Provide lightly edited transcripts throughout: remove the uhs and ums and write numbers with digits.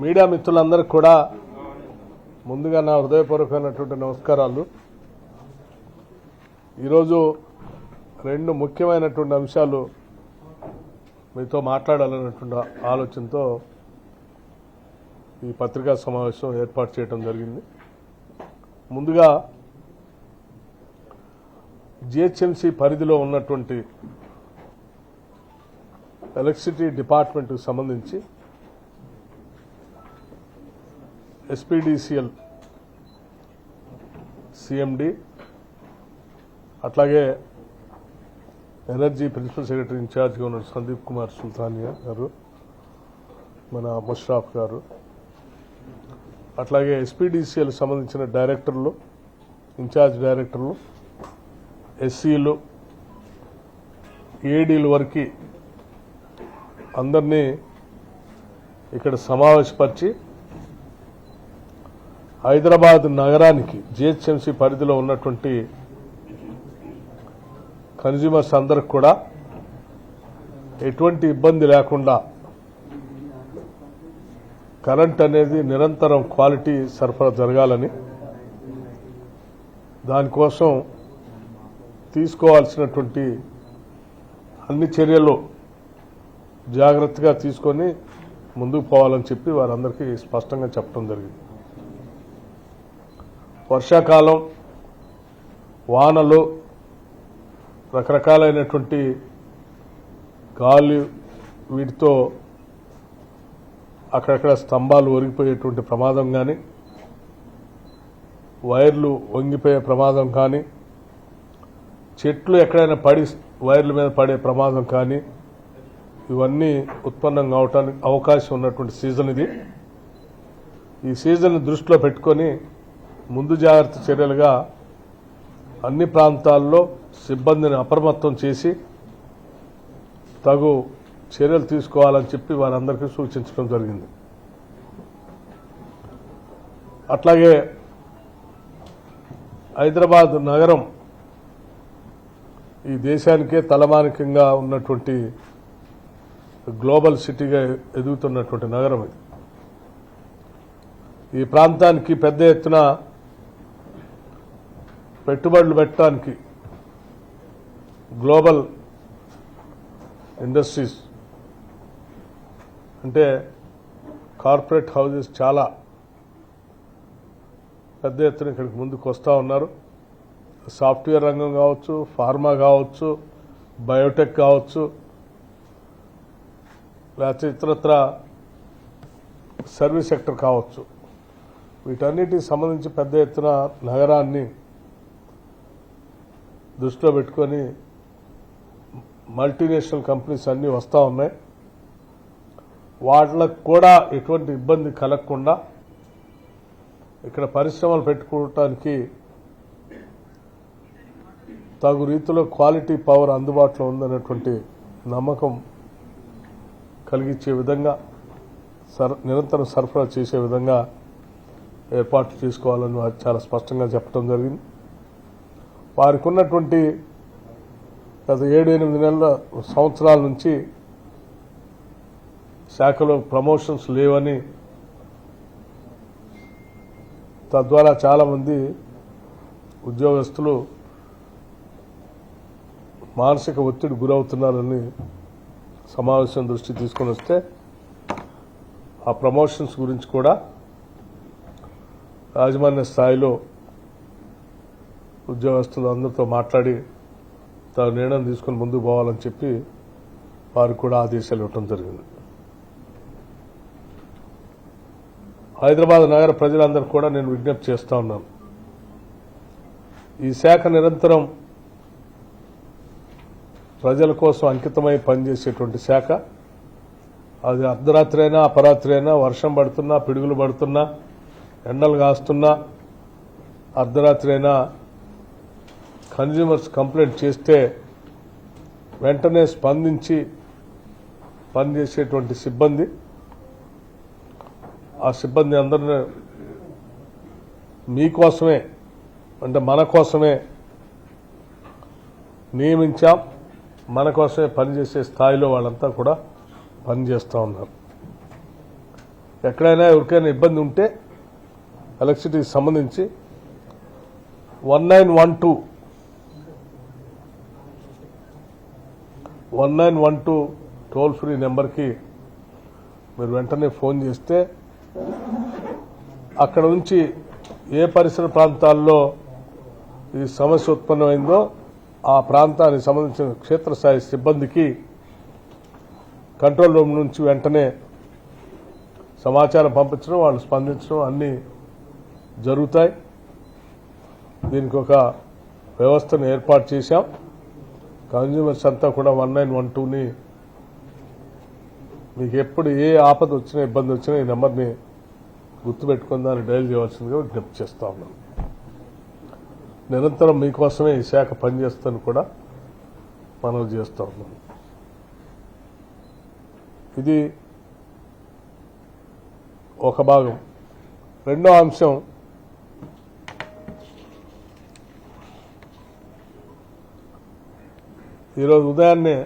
Media మిత్రులందరికీ కూడా ముందుగా నా హృదయపూర్వకమైనటువంటి నమస్కారాలు. ఈరోజు రెండు ముఖ్యమైనటువంటి అంశాలు మీతో మాట్లాడాలన్నటువంటి ఆలోచనతో ఈ పత్రికా సమావేశం ఏర్పాటు చేయడం జరిగింది. ముందుగా జిహెచ్ఎంసీ పరిధిలో ఉన్నటువంటి ఎలక్ట్రిసిటీ డిపార్ట్మెంట్కు సంబంధించి ఎస్పీడీసీఎల్ సిఎండి అట్లాగే ఎనర్జీ ప్రిన్సిపల్ సెక్రటరీ ఇన్ఛార్జ్గా ఉన్న సందీప్ కుమార్ సుల్తానియా గారు, మన ముష్రాఫ్ గారు, అట్లాగే ఎస్పీడీసీఎల్ సంబంధించిన డైరెక్టర్లు, ఇన్ఛార్జ్ డైరెక్టర్లు, ఎస్సీలు, ఏడీల వరకు అందరినీ ఇక్కడ సమావేశపరిచి హైదరాబాద్ నగరానికి జిహెచ్ఎంసీ పరిధిలో ఉన్నటువంటి కన్జ్యూమర్స్ అందరికి కూడా ఎటువంటి ఇబ్బంది లేకుండా కరెంట్ అనేది నిరంతరం క్వాలిటీ సరఫరా జరగాలని, దానికోసం తీసుకోవాల్సినటువంటి అన్ని చర్యలు జాగ్రత్తగా తీసుకొని ముందుకు పోవాలని చెప్పి వారందరికీ స్పష్టంగా చెప్పడం జరిగింది. వర్షాకాలం, వానలు, రకరకాలైనటువంటి గాలి, వీటితో అక్కడక్కడ స్తంభాలు ఒరిగిపోయేటువంటి ప్రమాదం కానీ, వైర్లు వంగిపోయే ప్రమాదం కానీ, చెట్లు ఎక్కడైనా పడి వైర్ల మీద పడే ప్రమాదం కానీ, ఇవన్నీ ఉత్పన్నం కావటానికి అవకాశం ఉన్నటువంటి సీజన్ ఇది. ఈ సీజన్ దృష్టిలో పెట్టుకొని ముందు జాగ్రత్త చర్యలుగా అన్ని ప్రాంతాల్లో సిబ్బందిని అప్రమత్తం చేసి తగు చర్యలు తీసుకోవాలని చెప్పి వారందరికీ సూచించడం జరిగింది. అట్లాగే హైదరాబాద్ నగరం ఈ దేశానికే తలమానికంగా ఉన్నటువంటి గ్లోబల్ సిటీగా ఎదుగుతున్నటువంటి నగరం ఇది. ఈ ప్రాంతానికి పెద్ద ఎత్తున పెట్టుబడులు పెట్టడానికి గ్లోబల్ ఇండస్ట్రీస్ అంటే కార్పొరేట్ హౌజెస్ చాలా పెద్ద ఎత్తున ఇక్కడికి ముందుకు వస్తూ ఉన్నారు. సాఫ్ట్వేర్ రంగం కావచ్చు, ఫార్మా కావచ్చు, బయోటెక్ కావచ్చు, లేకపోతే ఇతరత్ర సర్వీస్ సెక్టర్ కావచ్చు, వీటన్నిటికి సంబంధించి పెద్ద ఎత్తున నగరాన్ని దృష్టిలో పెట్టుకొని మల్టీనేషనల్ కంపెనీస్ అన్నీ వస్తూ ఉన్నాయి. వాటికి కూడా ఎటువంటి ఇబ్బంది కలగకుండా ఇక్కడ పరిశ్రమలు పెట్టుకోవటానికి తగు రీతిలో క్వాలిటీ పవర్ అందుబాటులో ఉందనేటువంటి నమ్మకం కలిగించే విధంగా నిరంతరం సరఫరా చేసే విధంగా ఏర్పాట్లు చేసుకోవాలని వారు చాలా స్పష్టంగా చెప్పడం జరిగింది. వారికి ఉన్నటువంటి గత 7-8 నెలల సంవత్సరాల నుంచి శాఖలో ప్రమోషన్స్ లేవని, తద్వారా చాలామంది ఉద్యోగస్తులు మానసిక ఒత్తిడి గురవుతున్నారని సమావేశం దృష్టి తీసుకొని వస్తే ఆ ప్రమోషన్స్ గురించి కూడా యాజమాన్య స్థాయిలో ఉద్యోగస్తులు అందరితో మాట్లాడి తన నిర్ణయం తీసుకుని ముందుకు పోవాలని చెప్పి వారికి కూడా ఆదేశాలు ఇవ్వడం జరిగింది. హైదరాబాద్ నగర ప్రజలందరూ కూడా నేను విజ్ఞప్తి చేస్తా ఉన్నాను. ఈ శాఖ నిరంతరం ప్రజల కోసం అంకితమై పనిచేసేటువంటి శాఖ. అది అర్ధరాత్రి అయినా, అపరాత్రి అయినా, వర్షం పడుతున్నా, పిడుగులు పడుతున్నా, ఎండలు కాస్తున్నా, అర్ధరాత్రి అయినా కన్జ్యూమర్స్ కంప్లైంట్ చేస్తే వెంటనే స్పందించి పనిచేసేటువంటి సిబ్బంది, ఆ సిబ్బంది అందరినీ మీకోసమే అంటే మన కోసమే నియమించాం, మన కోసమే పనిచేసే స్థాయిలో వాళ్ళంతా కూడా పనిచేస్తూ ఉన్నారు. ఎక్కడైనా ఎవరికైనా ఇబ్బంది ఉంటే ఎలక్ట్రిసిటీకి సంబంధించి 1912 టోల్ ఫ్రీ నెంబర్కి మీరు వెంటనే ఫోన్ చేస్తే అక్కడ నుంచి ఏ పరిసర ప్రాంతాల్లో ఈ సమస్య ఉత్పన్నమైందో ఆ ప్రాంతానికి సంబంధించిన క్షేత్రస్థాయి సిబ్బందికి కంట్రోల్ రూమ్ నుంచి వెంటనే సమాచారం పంపించడం, వాళ్ళు స్పందించడం అన్నీ జరుగుతాయి. దీనికి ఒక వ్యవస్థను ఏర్పాటు చేశాం. కన్జ్యూమర్స్ అంతా కూడా 1912ని మీకు ఎప్పుడు ఏ ఆపద వచ్చినా ఇబ్బంది వచ్చినా ఈ నెంబర్ని గుర్తుపెట్టుకుని దాన్ని డయల్ చేయవలసిందిగా విజ్ఞప్తి చేస్తా ఉన్నాం. నిరంతరం మీకోసమే ఈ శాఖ పనిచేస్తాను కూడా మనవి చేస్తా ఉన్నాం. ఇది ఒక భాగం. రెండో అంశం, ఈరోజు ఉదయాన్నే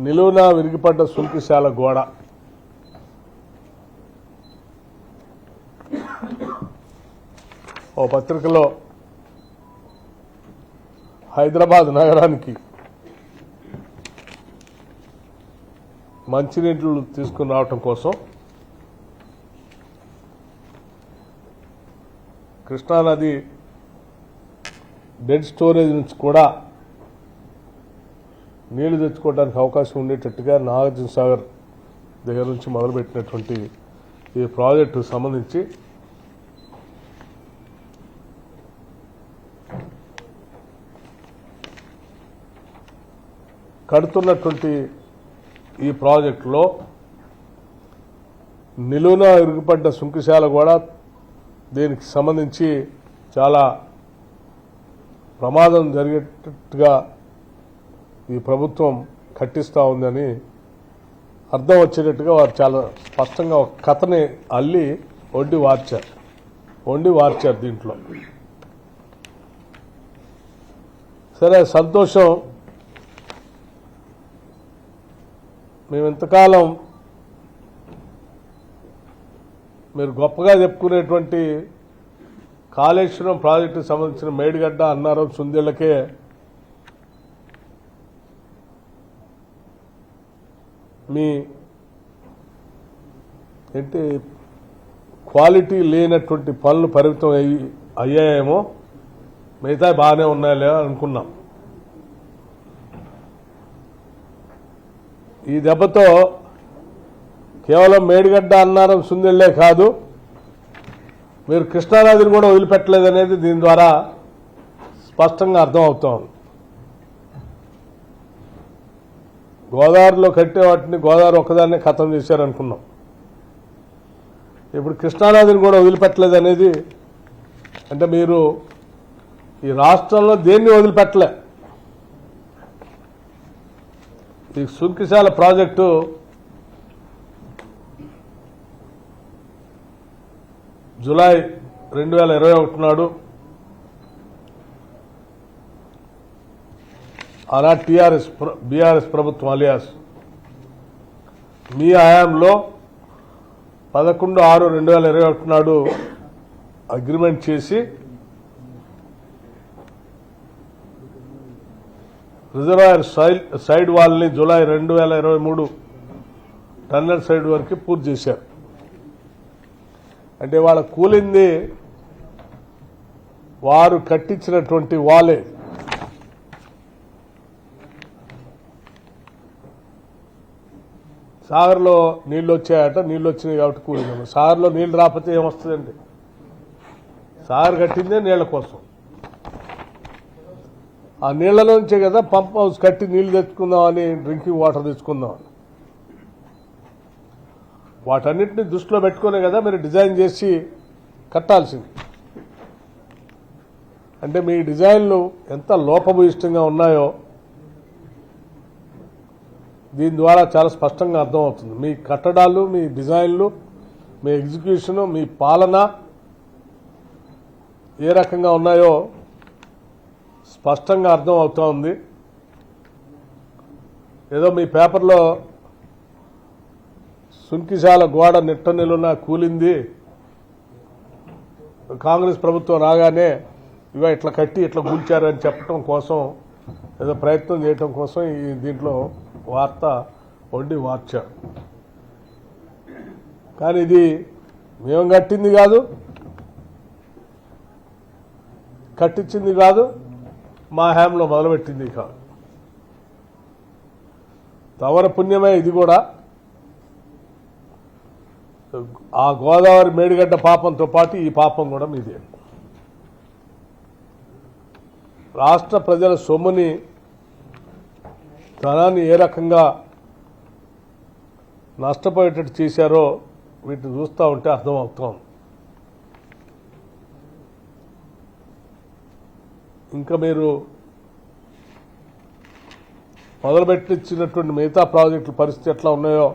నిలువునా విరిగిపడ్డ సుంకిశాల గోడ ఓ పత్రికలో హైదరాబాద్ నగరానికి మంచినీళ్ళు తీసుకుని రావటం కోసం కృష్ణానది డెడ్ స్టోరేజ్ నుంచి కూడా నీళ్లు తెచ్చుకోవడానికి అవకాశం ఉండేటట్టుగా నాగార్జున సాగర్ దగ్గర నుంచి మొదలుపెట్టినటువంటి ఈ ప్రాజెక్టు సంబంధించి కడుతున్నటువంటి ఈ ప్రాజెక్టులో నిలువున ఇరుగుపడ్డ సుంకిశాల కూడా దీనికి సంబంధించి చాలా ప్రమాదం జరిగేటట్టుగా ఈ ప్రభుత్వం కట్టిస్తూ ఉందని అర్థం వచ్చేటట్టుగా వారు చాలా స్పష్టంగా ఒక కథని అల్లి వండి వార్చారు దీంట్లో. సరే, సంతోషం. మేము ఇంతకాలం మీరు గొప్పగా చెప్పుకునేటువంటి కాళేశ్వరం ప్రాజెక్టుకు సంబంధించిన మేడిగడ్డ, అన్నారం, సుందేళ్లకే మీ ఏంటి క్వాలిటీ లేనటువంటి పనులు పరిమితం అయ్యాయేమో, మిగతా బాగానే ఉన్నాయో అనుకున్నాం. ఈ దెబ్బతో కేవలం మేడిగడ్డ, అన్నారం, సుందేళ్లే కాదు, మీరు కృష్ణానదిని కూడా వదిలిపెట్టలేదనేది దీని ద్వారా స్పష్టంగా అర్థమవుతోంది. గోదావరిలో కట్టే వాటిని గోదావరి ఒక్కదాన్నే ఖతం చేశారనుకున్నాం. ఇప్పుడు కృష్ణానదిని కూడా వదిలిపెట్టలేదనేది అంటే మీరు ఈ రాష్ట్రంలో దేన్ని వదిలిపెట్టలే. ఈ సుంకిశాల ప్రాజెక్టు జూలై 2021 నాడు ఆనాటి బీఆర్ఎస్ ప్రభుత్వం అలియాస్ మీ హయాంలో 11/6/2021 నాడు అగ్రిమెంట్ చేసి రిజర్వాయర్ సైడ్ వాల్ని జూలై 2023 టన్నెల్ సైడ్ వరకు పూర్తి చేశారు. అంటే వాళ్ళ కూలింది వారు కట్టించినటువంటి వాలే. సాగర్లో నీళ్లు వచ్చాయట, నీళ్లు వచ్చినాయి కాబట్టి కూలింది. సాగర్లో నీళ్లు రాకపోతే ఏమొస్తుందండి? సాగర్ కట్టిందే నీళ్ల కోసం. ఆ నీళ్లలోంచే కదా పంప్ హౌస్ కట్టి నీళ్లు తెచ్చుకుందామని, డ్రింకింగ్ వాటర్ తెచ్చుకుందామని. వాటన్నిటిని దృష్టిలో పెట్టుకునే కదా మీరు డిజైన్ చేసి కట్టాల్సింది. అంటే మీ డిజైన్లు ఎంత లోపభూయిష్టంగా ఉన్నాయో దీని ద్వారా చాలా స్పష్టంగా అర్థమవుతుంది. మీ కట్టడాలు, మీ డిజైన్లు, మీ ఎగ్జిక్యూషను, మీ పాలన ఏ రకంగా ఉన్నాయో స్పష్టంగా అర్థం అవుతా ఉంది. ఏదో మీ పేపర్లో సుంకిశాల గోడ నిట్ట నిలున కూలింది, కాంగ్రెస్ ప్రభుత్వం రాగానే ఇవా ఇట్లా కట్టి ఇట్లా కూల్చారని చెప్పడం కోసం ఏదో ప్రయత్నం చేయడం కోసం ఈ దీంట్లో వార్త వండి మార్చారు. కానీ ఇది మేము కట్టింది కాదు, కట్టించింది కాదు, మా హ్యాంలో మొదలుపెట్టింది కాదు. తవర పుణ్యమే ఇది కూడా. ఆ గోదావరి మేడిగడ్డ పాపంతో పాటు ఈ పాపం కూడా మీదే. రాష్ట్ర ప్రజల సొమ్ముని, ధనాన్ని ఏ రకంగా నష్టపోయేటట్టు చేశారో వీటిని చూస్తూ ఉంటే అర్థమవుతాం. ఇంకా మీరు మొదలుపెట్టించినటువంటి మిగతా ప్రాజెక్టుల పరిస్థితి ఎట్లా ఉన్నాయో,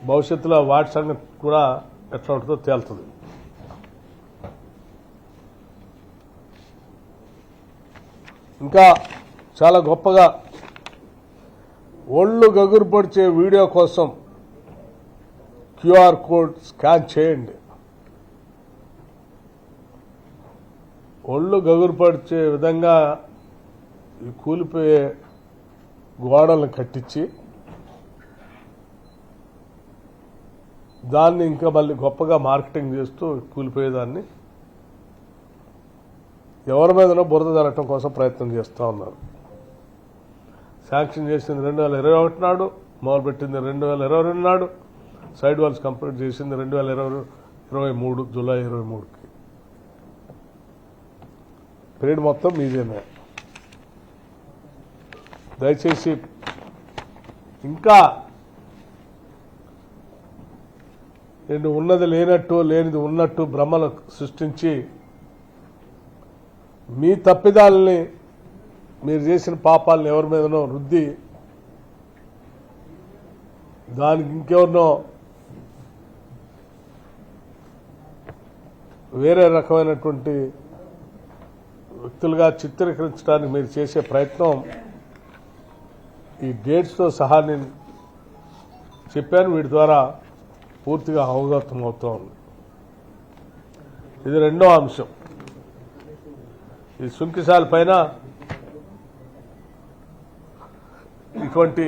భవిష్యత్తులో వాటి సంగతి కూడా ఎట్లా ఉంటుందో తేలుతుంది. ఇంకా చాలా గొప్పగా ఒళ్ళు గగురు పొడిచే వీడియో కోసం క్యూఆర్ కోడ్ స్కాన్ చేయండి. ఒళ్ళు గగురు పొడిచే విధంగా ఈ కూలిపోయే గోడలను కట్టించి దాన్ని ఇంకా మళ్ళీ గొప్పగా మార్కెటింగ్ చేస్తూ కూలిపోయేదాన్ని ఎవరి మీదనో బురద జరగటం కోసం ప్రయత్నం చేస్తూ ఉన్నారు. శాంక్షన్ చేసింది 2021 నాడు, మొదలుపెట్టింది 2022 నాడు, సైడ్ వాల్స్ కంప్లీట్ చేసింది 2023 జూలై 23కి. పీరియడ్ మొత్తం మీదేనే. దయచేసి ఇంకా నేను ఉన్నది లేనట్టు, లేనిది ఉన్నట్టు భ్రమలు సృష్టించి మీ తప్పిదాలని, మీరు చేసిన పాపాలను ఎవరి మీదనో రుద్ది దానికి ఇంకెవరినో వేరే రకమైనటువంటి వ్యక్తులుగా చిత్రీకరించడానికి మీరు చేసే ప్రయత్నం ఈ డేట్స్తో సహా నేను చెప్పాను, వీటి ద్వారా పూర్తిగా అవగతం అవుతూ ఉంది. ఇది రెండో అంశం. ఈ సుంకిశాల పైన ఇటువంటి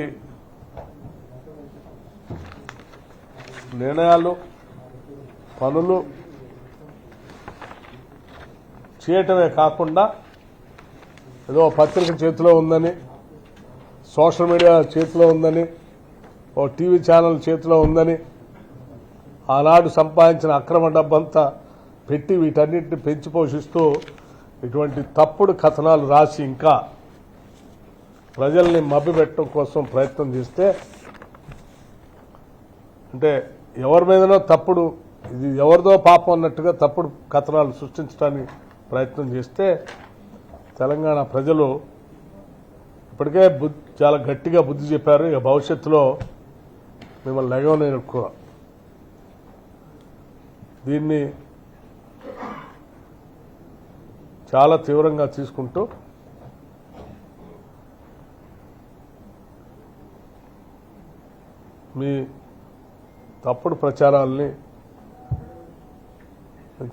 నిర్ణయాలు, పనులు చేయటమే కాకుండా ఏదో పత్రిక చేతిలో ఉందని, సోషల్ మీడియా చేతిలో ఉందని, ఓ టీవీ ఛానల్ చేతిలో ఉందని ఆనాడు సంపాదించిన అక్రమ డబ్బంతా పెట్టి వీటన్నిటిని పెంచి పోషిస్తూ ఇటువంటి తప్పుడు కథనాలు రాసి ఇంకా ప్రజల్ని మభ్యపెట్టడం కోసం ప్రయత్నం చేస్తే, అంటే ఎవరి మీదనో తప్పుడు, ఇది ఎవరిదో పాపం అన్నట్టుగా తప్పుడు కథనాలు సృష్టించడానికి ప్రయత్నం చేస్తే తెలంగాణ ప్రజలు ఇప్పటికే చాలా గట్టిగా బుద్ధి చెప్పారు. ఇక భవిష్యత్తులో మిమ్మల్ని లెగవలేరు ఎక్కువ. దీన్ని చాలా తీవ్రంగా తీసుకుంటూ మీ తప్పుడు ప్రచారాల్ని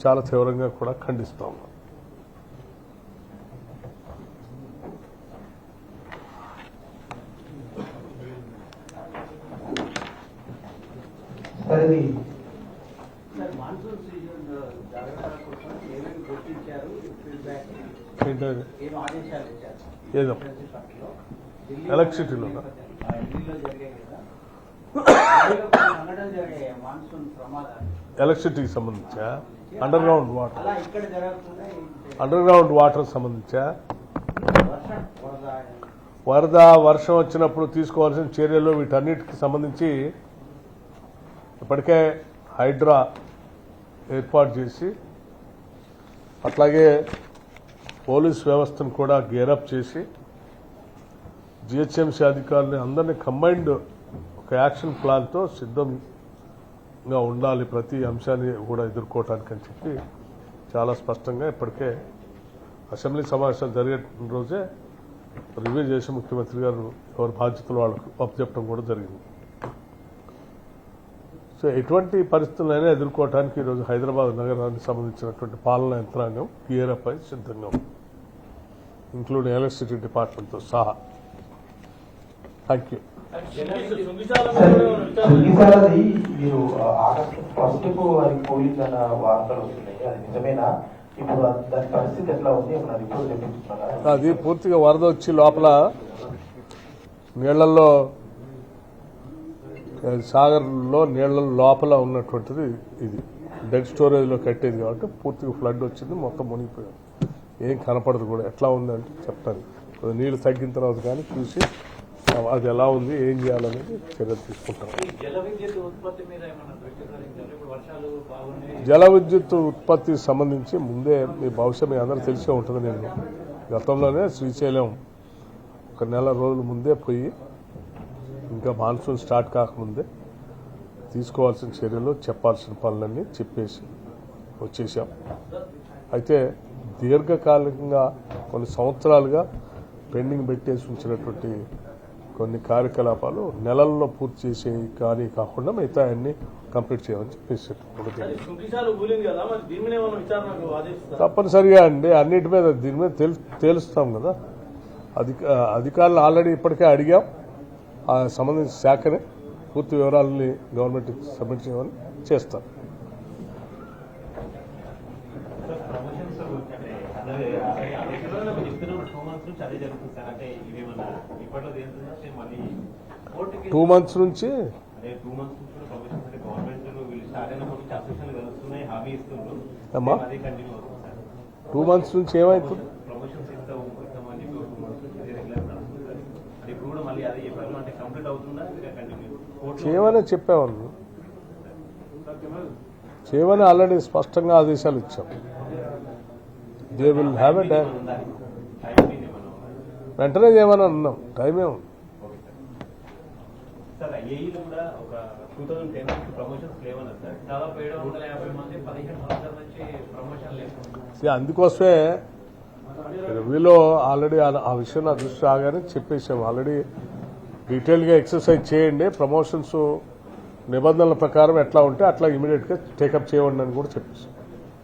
చాలా తీవ్రంగా కూడా ఖండిస్తాం. ఏదో ఎలక్ట్రిసిటీలో ఎలక్ట్రిసిటీకి సంబంధించా, అండర్ గ్రౌండ్ వాటర్ సంబంధించా, వరద వర్షం వచ్చినప్పుడు తీసుకోవాల్సిన చర్యలు వీటన్నిటికి సంబంధించి ఇప్పటికే హైడ్రా ఏర్పాటు చేసి, అట్లాగే పోలీస్ వ్యవస్థను కూడా గేరప్ చేసి, జిహెచ్ఎంసీ అధికారులని అందరినీ కంబైన్డ్ ఒక యాక్షన్ ప్లాన్తో సిద్ధంగా ఉండాలి ప్రతి అంశాన్ని కూడా ఎదుర్కోవటానికి అని చెప్పి చాలా స్పష్టంగా ఇప్పటికే అసెంబ్లీ సమావేశాలు జరిగిన రోజే రివ్యూ చేసి ముఖ్యమంత్రి గారు ఎవరి బాధ్యతలు వాళ్ళకు అప్పచెప్పడం కూడా జరిగింది. సో ఎటువంటి పరిస్థితులైనా ఎదుర్కోవడానికి ఈరోజు హైదరాబాద్ నగరానికి సంబంధించినటువంటి పాలనా యంత్రాంగం గేరప్ అయి సిద్ధంగా ఉంది, ఇంక్లూడింగ్ ఎలక్ట్రిసిటీ డిపార్ట్మెంట్తో సహా. Thank you. సుంగిసాలది మీరు ఆగస్టు 1కు అది కూలిందన్న వార్తలు వస్తున్నాయి, అది నిజమేనా? ఇప్పుడు దాని పరిస్థితి ఎట్లా ఉంది? ఏమన్నా రిపోర్ట్ తెప్పించుకున్నారా? అది పూర్తిగా వరద వచ్చి లోపల నీళ్లలో సాగర్లో నీళ్ల లోపల ఉన్నటువంటిది ఇది డెడ్ స్టోరేజ్లో కట్టేది కాబట్టి పూర్తిగా ఫ్లడ్ వచ్చింది, మొత్తం మునిగిపోయాం. ఏం కనపడదు కూడా. ఎట్లా ఉందంటే చెప్తాను, నీళ్లు తగ్గిన తర్వాత కానీ చూసి అది ఎలా ఉంది, ఏం చేయాలనేది చర్యలు తీసుకుంటాం. జల విద్యుత్ ఉత్పత్తికి సంబంధించి ముందే మీ బహుశా మీ అందరూ తెలిసే ఉంటుంది. నేను గతంలోనే శ్రీశైలం ఒక నెల రోజుల ముందే పోయి, ఇంకా మాన్సూన్ స్టార్ట్ కాకముందే తీసుకోవాల్సిన చర్యలు, చెప్పాల్సిన పనులన్నీ చెప్పేసి వచ్చేసాం. అయితే దీర్ఘకాలికంగా కొన్ని సంవత్సరాలుగా పెండింగ్ పెట్టేసి ఉంచినటువంటి కొన్ని కార్యకలాపాలు నెలల్లో పూర్తి చేసే కానీ కాకుండా మిగతా అన్ని కంప్లీట్ చేయమని చెప్పేసి తప్పనిసరిగా అండి. అన్నిటి మీద దీని మీద తేలుస్తాం కదా. అధికారులు ఆల్రెడీ ఇప్పటికే అడిగాం. ఆ సంబంధించిన శాఖని పూర్తి వివరాలని గవర్నమెంట్కి సబ్మిట్ చేయమని చేస్తాం. టూ మంత్స్ నుంచి 2 months నుంచి ఏమైతుంది? చేయమని చెప్పాము, చేయమని ఆల్రెడీ స్పష్టంగా ఆదేశాలు ఇచ్చాం. They will have a day, వెంటనే చేయమని అన్నాం. టైం ఏముంది? అందుకోసమే రివ్యూలో ఆల్రెడీ ఆ విషయం నా దృష్టి రాగానే చెప్పేసాము. ఆల్రెడీ డీటెయిల్గా ఎక్సర్సైజ్ చేయండి, ప్రమోషన్స్ నిబంధనల ప్రకారం ఎట్లా ఉంటే అట్లా ఇమీడియట్గా టేకప్ చేయండి అని కూడా చెప్పేసాం.